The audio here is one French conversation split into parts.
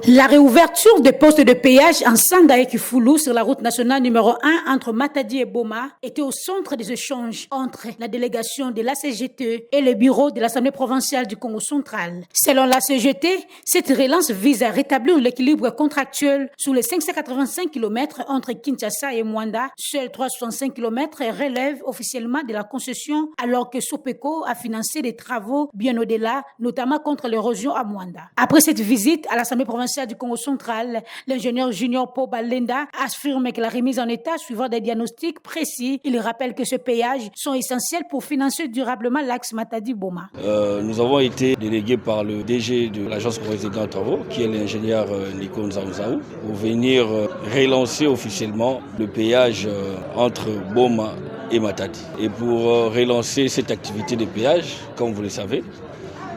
La réouverture des postes de péage en Sanda et Kifulu sur la route nationale numéro 1 entre Matadi et Boma était au centre des échanges entre la délégation de la CGT et le bureau de l'Assemblée provinciale du Congo central. Selon la CGT, cette relance vise à rétablir l'équilibre contractuel sur les 585 km entre Kinshasa et Mwanda. Seuls 365 km relèvent officiellement de la concession alors que Sopeko a financé des travaux bien au-delà, notamment contre l'érosion à Mwanda. Après cette visite à l'Assemblée provinciale du Congo central, l'ingénieur Junior Paul Balenda affirme que la remise en état suivant des diagnostics précis. Il rappelle que ces péages sont essentiels pour financer durablement l'axe Matadi-Boma. Nous avons été délégués par le DG de l'agence congolaise des grands travaux, qui est l'ingénieur Nico Nzanzaou, pour venir relancer officiellement le péage entre Boma et Matadi. Et pour relancer cette activité de péage, comme vous le savez,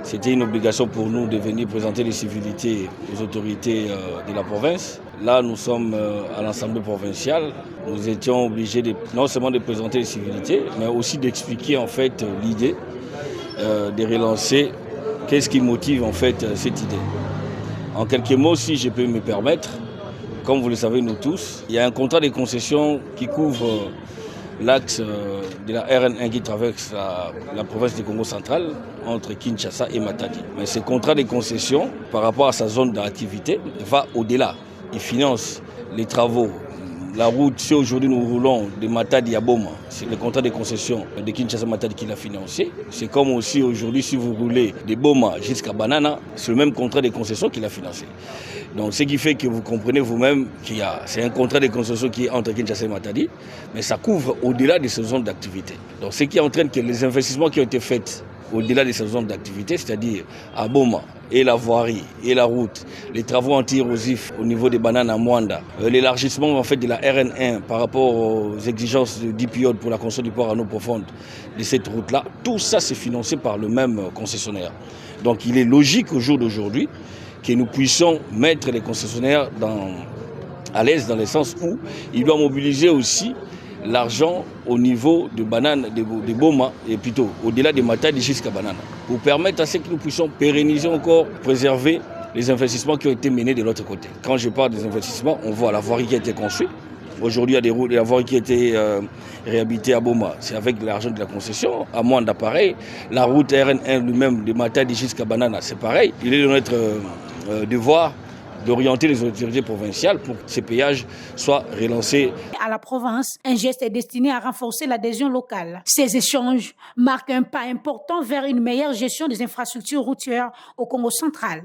c'était une obligation pour nous de venir présenter les civilités aux autorités de la province. Là, nous sommes à l'Assemblée provinciale. Nous étions obligés non seulement de présenter les civilités, mais aussi d'expliquer en fait l'idée de relancer. Qu'est-ce qui motive en fait cette idée? En quelques mots, si je peux me permettre, comme vous le savez nous tous, il y a un contrat de concession qui couvre l'axe de la RN1 qui traverse la province du Congo central entre Kinshasa et Matadi. Mais ce contrat de concession, par rapport à sa zone d'activité, va au-delà. Il finance les travaux. La route, si aujourd'hui nous roulons de Matadi à Boma, c'est le contrat de concession de Kinshasa-Matadi qui l'a financé. C'est comme aussi aujourd'hui, si vous roulez de Boma jusqu'à Banana, c'est le même contrat de concession qui l'a financé. Donc ce qui fait que vous comprenez vous-même c'est un contrat de concession qui est entre Kinshasa et Matadi, mais ça couvre au-delà de ces zones d'activité. Donc ce qui entraîne que les investissements qui ont été faits au-delà de ces zones d'activité, c'est-à-dire à Boma, et la voirie, et la route, les travaux anti-érosifs au niveau des bananes à Mwanda, l'élargissement en fait de la RN1 par rapport aux exigences de DPO pour la construction du port à eau profonde de cette route-là, tout ça c'est financé par le même concessionnaire. Donc il est logique au jour d'aujourd'hui que nous puissions mettre les concessionnaires à l'aise dans le sens où ils doivent mobiliser aussi l'argent au niveau de Banane, de Boma, et plutôt au-delà de Matadi jusqu'à Banane, pour permettre à ce que nous puissions pérenniser encore, préserver les investissements qui ont été menés de l'autre côté. Quand je parle des investissements, on voit la voirie qui a été construite. Aujourd'hui, il y a des routes, la voirie qui a été réhabilitée à Boma, c'est avec l'argent de la concession. À Mwanda, pareil. La route RN1 lui-même, de Matadi jusqu'à Banana, c'est pareil. Il est de notre devoir d'orienter les autorités provinciales pour que ces péages soient relancés. À la province, un geste est destiné à renforcer l'adhésion locale. Ces échanges marquent un pas important vers une meilleure gestion des infrastructures routières au Congo central.